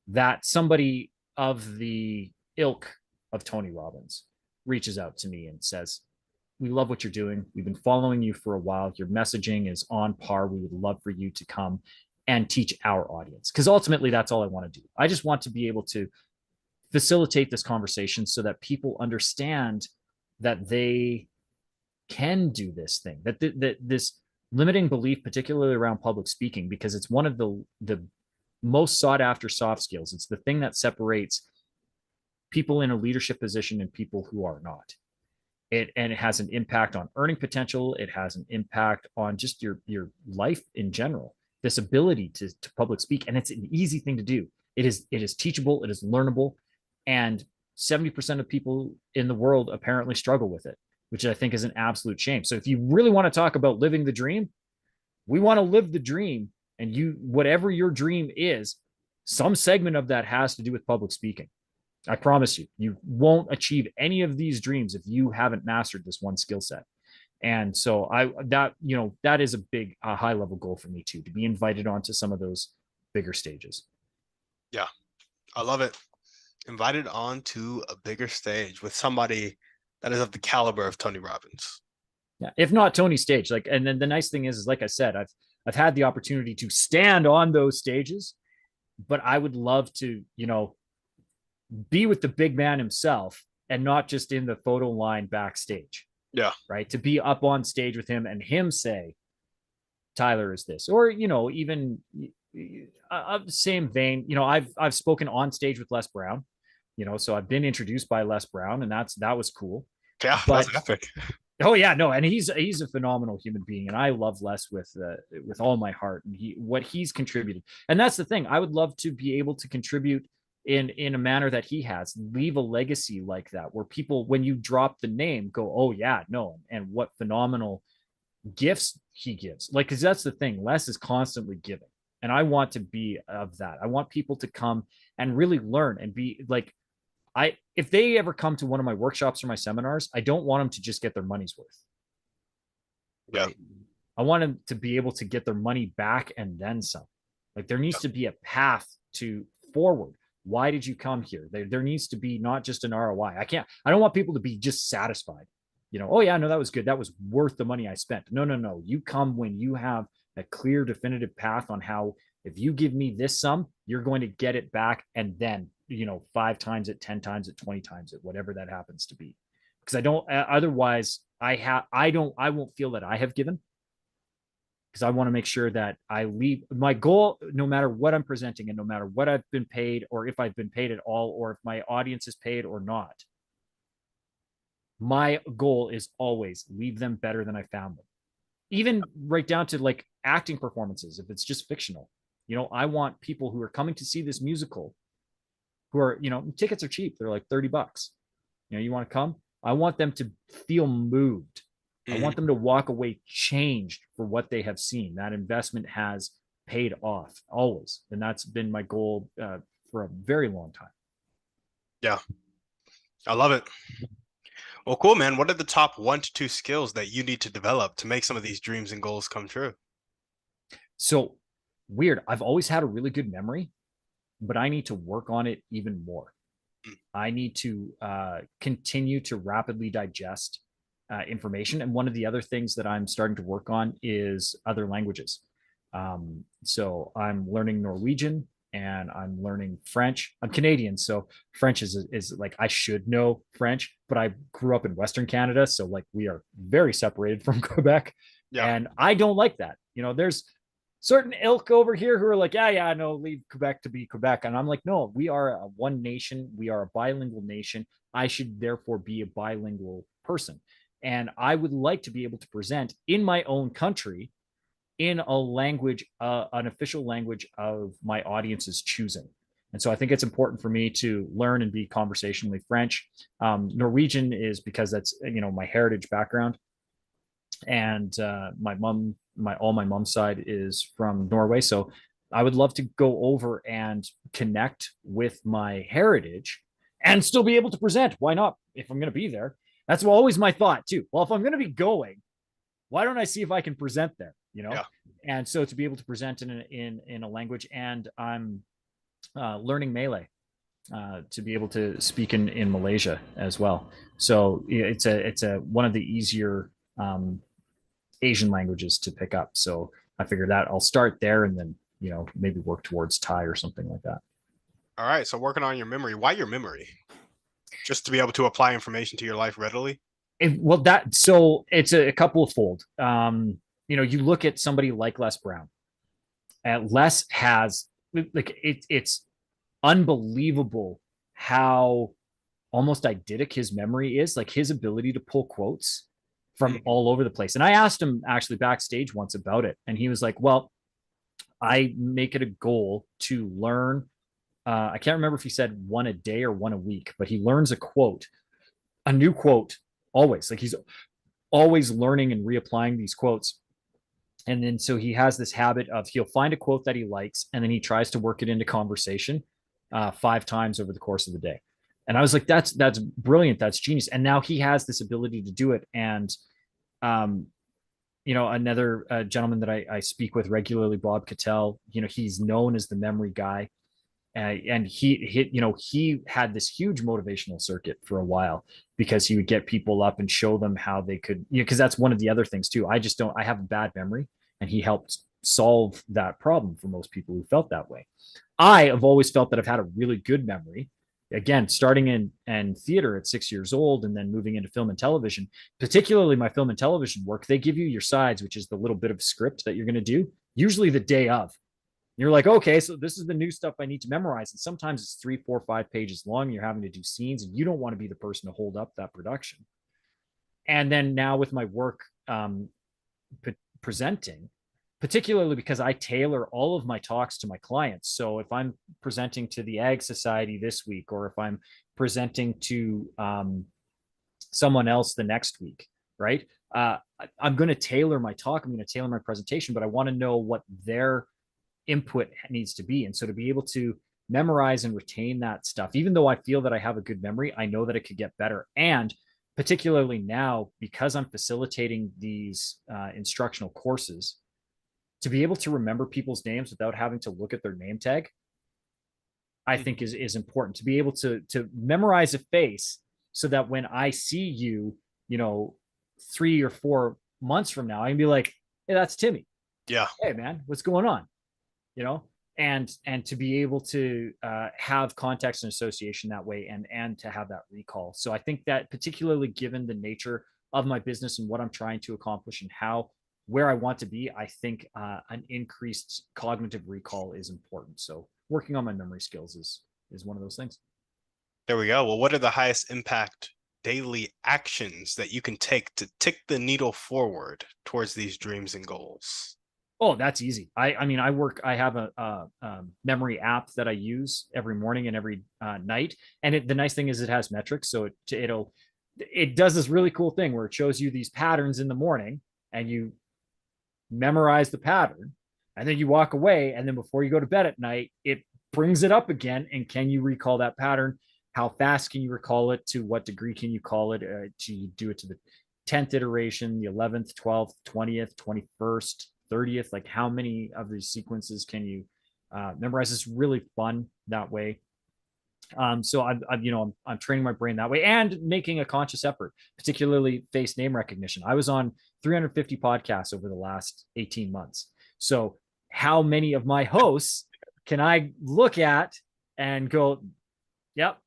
that somebody of the ilk of Tony Robbins reaches out to me and says, we love what you're doing. We've been following you for a while. Your messaging is on par. We would love for you to come and teach our audience. Because ultimately, that's all I want to do. I just want to be able to facilitate this conversation so that people understand that they can do this thing, that this limiting belief, particularly around public speaking, because it's one of the most sought after soft skills. It's the thing that separates people in a leadership position and people who are not. And it has an impact on earning potential. It has an impact on just your life in general. This ability to public speak, and it's an easy thing to do. It is teachable. It is learnable, and 70% of people in the world apparently struggle with it, which I think is an absolute shame. So if you really want to talk about living the dream, we want to live the dream, and whatever your dream is, some segment of that has to do with public speaking. I promise you, you won't achieve any of these dreams if you haven't mastered this one skill set. And so that is a big high level goal for me too, to be invited onto some of those bigger stages. Yeah, I love it. Invited onto a bigger stage with somebody that is of the caliber of Tony Robbins. Yeah, if not Tony's stage. Like, and then the nice thing is like I said, I've had the opportunity to stand on those stages, but I would love to, be with the big man himself and not just in the photo line backstage. Yeah. Right. To be up on stage with him and him say, Tyler is this, or, even of the same vein, I've spoken on stage with Les Brown, so I've been introduced by Les Brown, and that was cool. Yeah. But that's epic. Oh yeah, no, and he's a phenomenal human being, and I love Les with all my heart, and what he's contributed. And that's the thing. I would love to be able to contribute in a manner that he has, leave a legacy like that, where people, when you drop the name, go, oh yeah, no, and what phenomenal gifts he gives. Like, because that's the thing, Les is constantly giving, and I want to be of that. I want people to come and really learn and be like, if they ever come to one of my workshops or my seminars, I don't want them to just get their money's worth. Yeah. Right? I want them to be able to get their money back and then some. Like, there needs to be a path to forward. Why did you come here? There needs to be not just an ROI. I don't want people to be just satisfied. Oh yeah, no, that was good. That was worth the money I spent. No. You come when you have a clear, definitive path on how, if you give me this sum, you're going to get it back. And then, 5 times it, 10 times it, 20 times it, whatever that happens to be. Because otherwise I won't feel that I have given. Because I want to make sure that I leave my goal, no matter what I'm presenting and no matter what I've been paid, or if I've been paid at all, or if my audience is paid or not. My goal is always leave them better than I found them. Even right down to like acting performances, if it's just fictional. I want people who are coming to see this musical, who are, tickets are cheap. They're like $30. You want to come? I want them to feel moved. I want them to walk away changed for what they have seen. That investment has paid off always. And that's been my goal for a very long time. Yeah. I love it. Well, cool, man. What are the top 1 to 2 skills that you need to develop to make some of these dreams and goals come true? So weird. I've always had a really good memory, but I need to work on it even more. I need to continue to rapidly digest information. And one of the other things that I'm starting to work on is other languages. So I'm learning Norwegian and I'm learning French. I'm Canadian, so French is like, I should know French, but I grew up in Western Canada, so like we are very separated from Quebec. Yeah. And I don't like that. There's certain ilk over here who are like, yeah, no, leave Quebec to be Quebec. And I'm like, no, we are a one nation. We are a bilingual nation. I should therefore be a bilingual person. And I would like to be able to present in my own country in a language, an official language of my audience's choosing. And so I think it's important for me to learn and be conversationally French. Norwegian is because that's, my heritage background. And my mom's side is from Norway. So I would love to go over and connect with my heritage and still be able to present. Why not? If I'm going to be there, that's always my thought too. Well, if I'm going to be going, why don't I see if I can present there? Yeah. And so to be able to present in a language, and I'm learning Malay to be able to speak in Malaysia as well. So it's a one of the easier Asian languages to pick up. So I figured that I'll start there and then maybe work towards Thai or something like that. All right. So working on your memory. Why your memory? Just to be able to apply information to your life readily. Well, that so it's a couple of fold. You look at somebody like Les Brown. Les has like it's unbelievable how almost eidetic his memory is, like his ability to pull quotes from all over the place. And I asked him actually backstage once about it, and he was like, well, I make it a goal to learn. I can't remember if he said one a day or one a week, but he learns a new quote always. Like he's always learning and reapplying these quotes. And then so he has this habit of he'll find a quote that he likes, and then he tries to work it into conversation 5 times over the course of the day. And I was like, that's brilliant, that's genius. And now he has this ability to do it. And another gentleman that I speak with regularly, Bob Cattell, he's known as the memory guy. And he had this huge motivational circuit for a while because he would get people up and show them how they could, because that's one of the other things too. I have a bad memory, and he helped solve that problem for most people who felt that way. I have always felt that I've had a really good memory. Again, starting in theater at 6 years old and then moving into film and television, particularly my film and television work, they give you your sides, which is the little bit of script that you're going to do, usually the day of. You're like, okay, so this is the new stuff I need to memorize. And sometimes it's 3, 4, 5 pages long. You're having to do scenes, and you don't want to be the person to hold up that production. And then now with my work presenting, particularly because I tailor all of my talks to my clients. So if I'm presenting to the Ag Society this week, or if I'm presenting to someone else the next week, right? I'm going to tailor my talk. I'm going to tailor my presentation, but I want to know what their input needs to be. And so to be able to memorize and retain that stuff, even though I feel that I have a good memory, I know that it could get better. And particularly now, because I'm facilitating these instructional courses, to be able to remember people's names without having to look at their name tag, I think is important. To be able to memorize a face so that when I see you, 3 or 4 months from now, I can be like, hey, that's Timmy. Yeah. Hey man, what's going on? And to be able to have context and association that way, and to have that recall. So I think that particularly given the nature of my business and what I'm trying to accomplish and where I want to be, I think an increased cognitive recall is important. So working on my memory skills is one of those things. There we go. Well, what are the highest impact daily actions that you can take to tick the needle forward towards these dreams and goals? Oh, that's easy. I have a memory app that I use every morning and every night. And the nice thing is it has metrics. So it does this really cool thing where it shows you these patterns in the morning, and you memorize the pattern, and then you walk away. And then before you go to bed at night, it brings it up again. And can you recall that pattern? How fast can you recall it? To what degree can you call it? Do you do it to the 10th iteration, the 11th, 12th, 20th, 21st? 30th, like how many of these sequences can you memorize? It's really fun that way. So I'm training my brain that way and making a conscious effort, particularly face name recognition. I was on 350 podcasts over the last 18 months. So how many of my hosts can I look at and go, yep,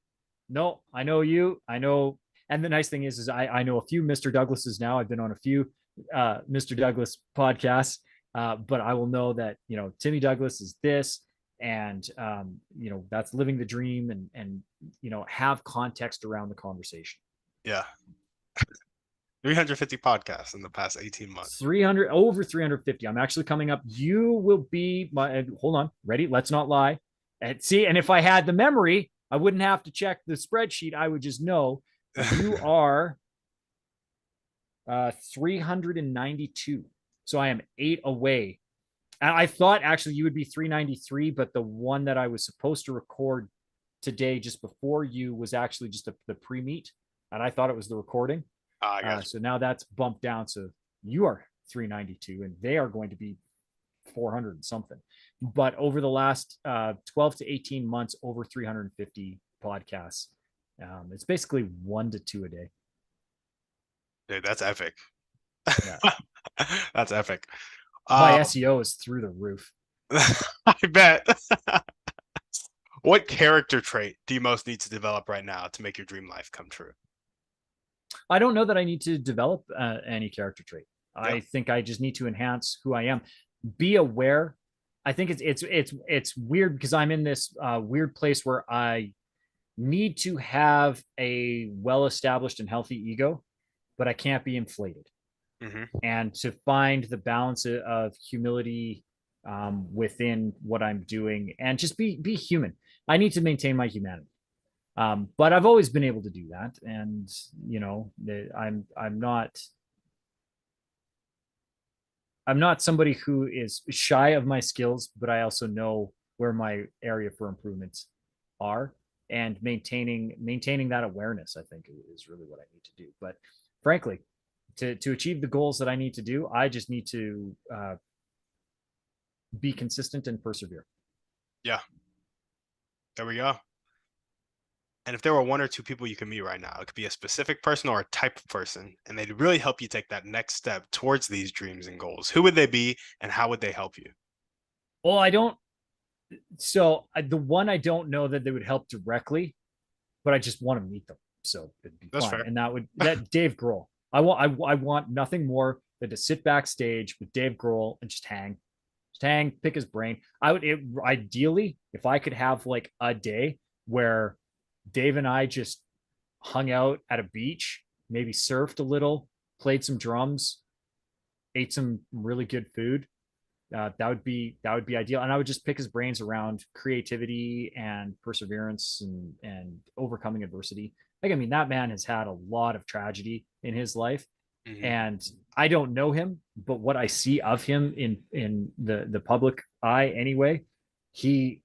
no, I know you, I know. And the nice thing is I know a few Mr. Douglases now. I've been on a few Mr. Douglas podcasts. But I will know that, Timmy Douglas is this, and, that's living the dream, and have context around the conversation. Yeah. 350 podcasts in the past 18 months. Over 350. I'm actually coming up. You will be hold on, ready? Let's not lie. And if I had the memory, I wouldn't have to check the spreadsheet. I would just know you are 392. So I am 8 away. And I thought actually you would be 393, but the one that I was supposed to record today, just before you, was actually just the pre-meet, and I thought it was the recording. I got you. So now that's bumped down. So you are 392, and they are going to be 400 and something. But over the last 12 to 18 months, over 350 podcasts. It's basically 1 to 2 a day. Dude, that's epic. Yeah. That's epic. My Um, SEO is through the roof. I bet. What character trait do you most need to develop right now to make your dream life come true? I don't know that I need to develop any character trait. Yeah. I think I just need to enhance who I am. Be aware. I think it's weird because I'm in this weird place where I need to have a well-established and healthy ego, but I can't be inflated. Hmm. And to find the balance of humility within what I'm doing, and just be human. I need to maintain my humanity. But I've always been able to do that, and you know, I'm not somebody who is shy of my skills, but I also know where my area for improvements are, and maintaining that awareness, I think, is really what I need to do. But frankly, to achieve the goals that I need to do, I just need to be consistent and persevere. Yeah. There we go. And if there were one or two people you can meet right now, it could be a specific person or a type of person, and they'd really help you take that next step towards these dreams and goals. Who would they be, and how would they help you? Well, I don't. So the one I don't know that they would help directly, but I just want to meet them, so it'd be That's fun. fair. And that Dave Grohl. I want nothing more than to sit backstage with Dave Grohl and just hang, pick his brain. Ideally, if I could have like a day where Dave and I just hung out at a beach, maybe surfed a little, played some drums, ate some really good food. That would be ideal, and I would just pick his brains around creativity and perseverance and overcoming adversity. Like, I mean, that man has had a lot of tragedy in his life, Hmm. and I don't know him, but what I see of him in the public eye anyway, he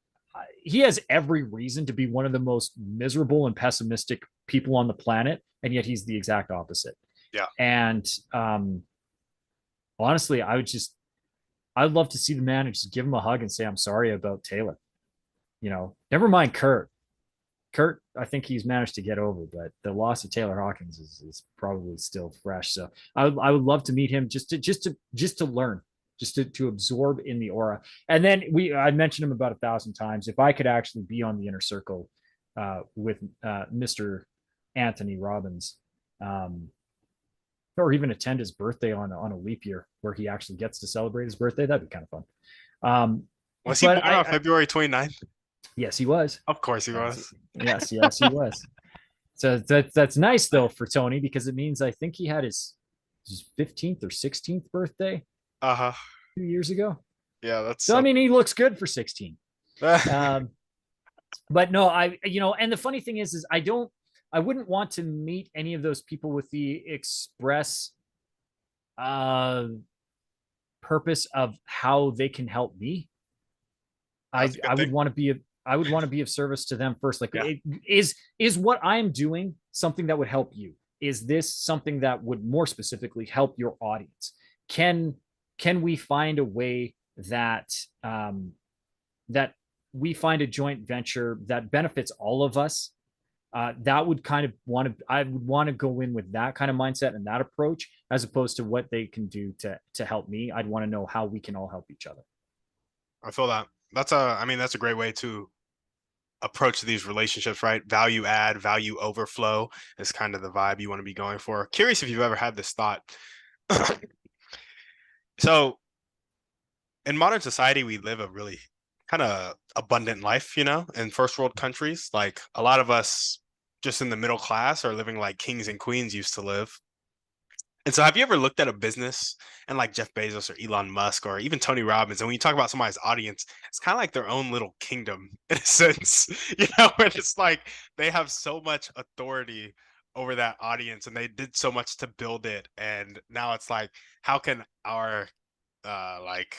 he has every reason to be one of the most miserable and pessimistic people on the planet, and yet he's the exact opposite. Yeah. And honestly, I'd love to see the man and just give him a hug and say I'm sorry about Taylor. You know, never mind Kurt. Kurt, I think he's managed to get over, but the loss of Taylor Hawkins is probably still fresh. So I would love to meet him just to learn, just to absorb in the aura. And then I mentioned him about 1,000 times. If I could actually be on the inner circle with Mr. Anthony Robbins, um, or even attend his birthday on a leap year where he actually gets to celebrate his birthday, that'd be kind of fun. Um, Was he but born on February 29th? yes, he was. Of course he Yes, was. yes, he was. So that's nice though for Tony, because it means I think he had his 15th or 16th birthday Uh-huh. 2 years ago. Yeah, that's So I so. mean, he looks good for 16. Um, but no, and the funny thing is I wouldn't want to meet any of those people with the express uh, purpose of how they can help me. I That's a I good would thing. want to be I would want to be of service to them first. Like, Yeah. is what I'm doing something that would help you? Is this something that would more specifically help your audience? Can can we find a way that that we find a joint venture that benefits all of us? That would kind of I would want to go in with that kind of mindset and that approach, as opposed to what they can do to help me. I'd want to know how we can all help each other. I feel that. I mean, that's a great way to approach these relationships, right? Value add, value overflow is kind of the vibe you want to be going for. Curious if you've ever had this thought. So in modern society, we live a really kind of abundant life, in first world countries. Like a lot of us just in the middle class are living like kings and queens used to live. And so have you ever looked at a business and like Jeff Bezos or Elon Musk or even Tony Robbins, and when you talk about somebody's audience, it's kind of like their own little kingdom in a sense, where it's like they have so much authority over that audience and they did so much to build it. And now it's like, how can our like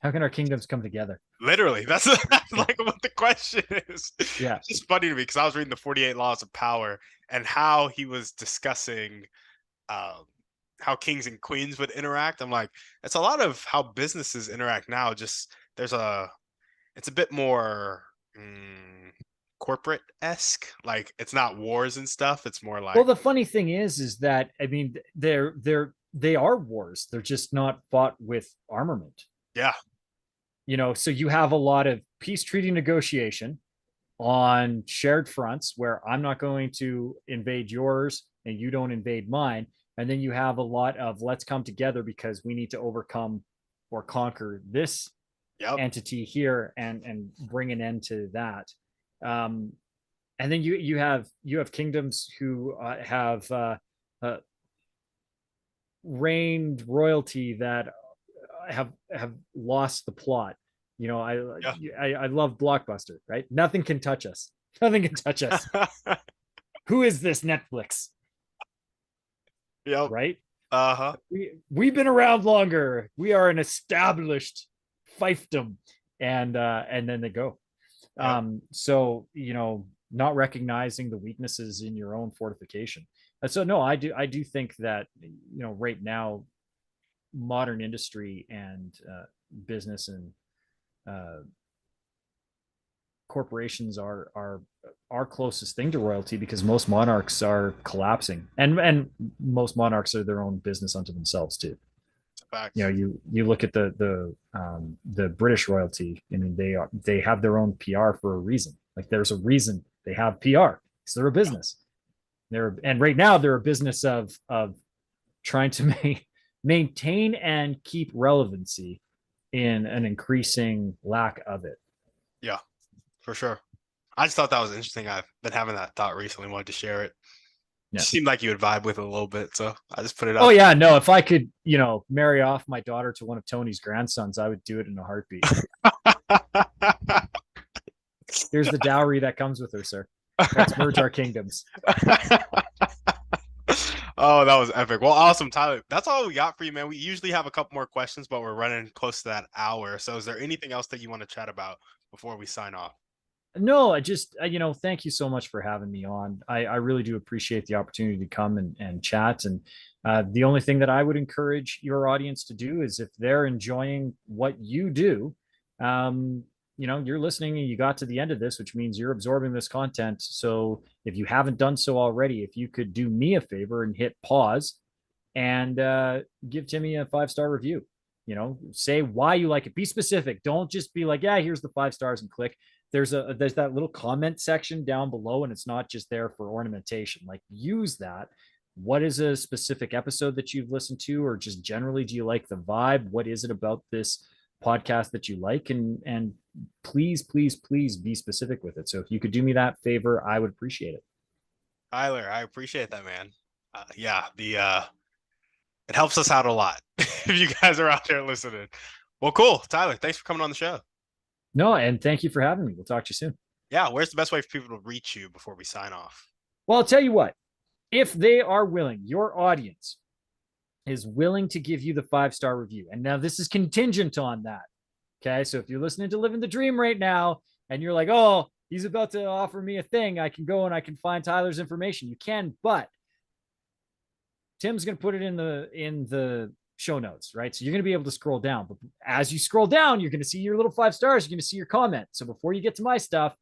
How can our kingdoms come together? Literally, that's, that's Yeah. like what the question is. Yeah. It's just funny to me because I was reading the 48 Laws of Power and how he was discussing um, how kings and queens would interact. I'm like, it's a lot of how businesses interact now. Just there's a, it's a bit more corporate esque. Like it's not wars and stuff. It's more Well, like, the funny thing is that I mean, they are wars. They're just not fought with armament. yeah, So you have a lot of peace treaty negotiation on shared fronts where I'm not going to invade yours and you don't invade mine. And then you have a lot of let's come together because we need to overcome or conquer this yep, entity here and bring an end to that. Um, and then you have kingdoms who uh, reigned royalty that have lost the plot. yeah, I love Blockbuster, right? Nothing can touch us. Nothing can touch us. Who is this Netflix, yep, right? uh huh, We've been around longer. We are an established fiefdom, and then they go. yep. So not recognizing the weaknesses in your own fortification. So no, I do think that right now modern industry and business and uh, corporations are our closest thing to royalty because most monarchs are collapsing, and most monarchs are their own business unto themselves too. Facts. You look at the British royalty. I mean, they have their own PR for a reason. Like there's a reason they have PR because they're a business. And right now they're a business of trying to maintain and keep relevancy in an increasing lack of it. Yeah, for sure. I just thought that was interesting. I've been having that thought recently. Wanted to share it. Yeah. Seemed like you would vibe with it a little bit, so I just put it Oh out. yeah, no. If I could, marry off my daughter to one of Tony's grandsons, I would do it in a heartbeat. Here's the dowry that comes with her, sir. Let's merge our kingdoms. Oh, that was epic. Well, awesome, Tyler. That's all we got for you, man. We usually have a couple more questions, but we're running close to that hour. So, is there anything else that you want to chat about before we sign off? No, I just, thank you so much for having me on. I really do appreciate the opportunity to come and chat. And the only thing that I would encourage your audience to do is if they're enjoying what you do, you're listening and you got to the end of this, which means you're absorbing this content. So if you haven't done so already, if you could do me a favor and hit pause and give Timmy a 5-star review. Say why you like it. Be specific. Don't just be like, yeah, here's the 5 stars and click. There's that little comment section down below, and it's not just there for ornamentation. Like use that. What is a specific episode that you've listened to, or just generally, do you like the vibe? What is it about this podcast that you like? And please, please, please be specific with it. So if you could do me that favor, I would appreciate it. Tyler, I appreciate that, man. Yeah, the it helps us out a lot if you guys are out there listening. Well, cool, Tyler. Thanks for coming on the show. No, and thank you for having me. We'll talk to you soon. Yeah, where's the best way for people to reach you before we sign off? Well, I'll tell you what, if they are willing, your audience is willing to give you the 5-star review. And now this is contingent on that. Okay. So if you're listening to Living the Dream right now and you're like, oh, he's about to offer me a thing, I can go and I can find Tyler's information. You can, but Tim's going to put it in the show notes, right? So you're going to be able to scroll down. But as you scroll down, you're going to see your little 5 stars. You're going to see your comment. So before you get to my stuff,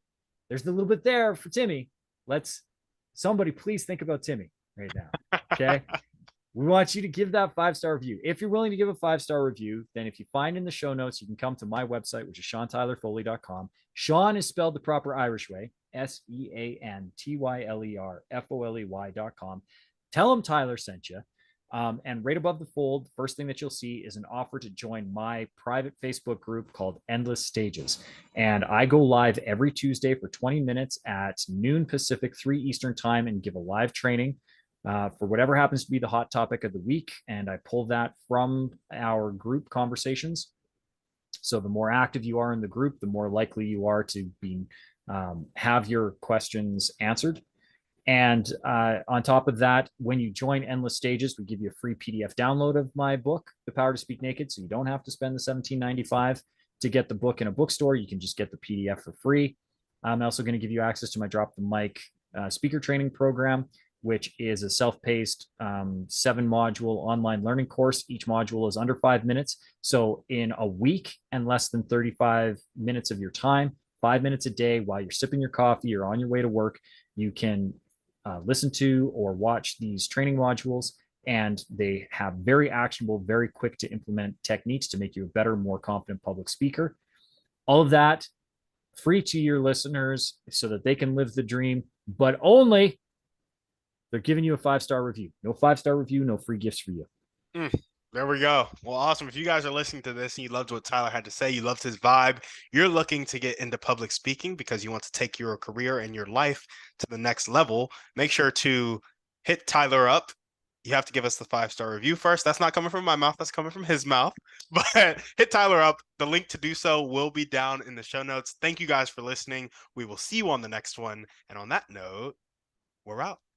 there's a little bit there for Timmy. Somebody please think about Timmy right now. Okay. We want you to give that 5-star review. If you're willing to give a 5-star review, then if you find in the show notes, you can come to my website, which is SeanTylerFoley.com. Sean is spelled the proper Irish way, SeanTylerFoley.com. Tell him Tyler sent you. And right above the fold, the first thing that you'll see is an offer to join my private Facebook group called Endless Stages. And I go live every Tuesday for 20 minutes at noon Pacific, 3 Eastern time, and give a live training for whatever happens to be the hot topic of the week. And I pull that from our group conversations. So the more active you are in the group, the more likely you are to have your questions answered. And on top of that, when you join Endless Stages, we give you a free PDF download of my book, The Power to Speak Naked. So you don't have to spend the $17.95. to get the book in a bookstore, you can just get the PDF for free. I'm also going to give you access to my Drop the Mic speaker training program, which is a self-paced 7-module online learning course. Each module is under 5 minutes. So in a week and less than 35 minutes of your time, 5 minutes a day while you're sipping your coffee or on your way to work, you can listen to or watch these training modules, and they have very actionable, very quick to implement techniques to make you a better, more confident public speaker. All of that free to your listeners so that they can live the dream, but only they're giving you a 5-star review. No 5-star review, no free gifts for you. There we go. Well, awesome. If you guys are listening to this and you loved what Tyler had to say, you loved his vibe, you're looking to get into public speaking because you want to take your career and your life to the next level, make sure to hit Tyler up. You have to give us the 5-star review first. That's not coming from my mouth. That's coming from his mouth. But hit Tyler up. The link to do so will be down in the show notes. Thank you guys for listening. We will see you on the next one. And on that note, we're out.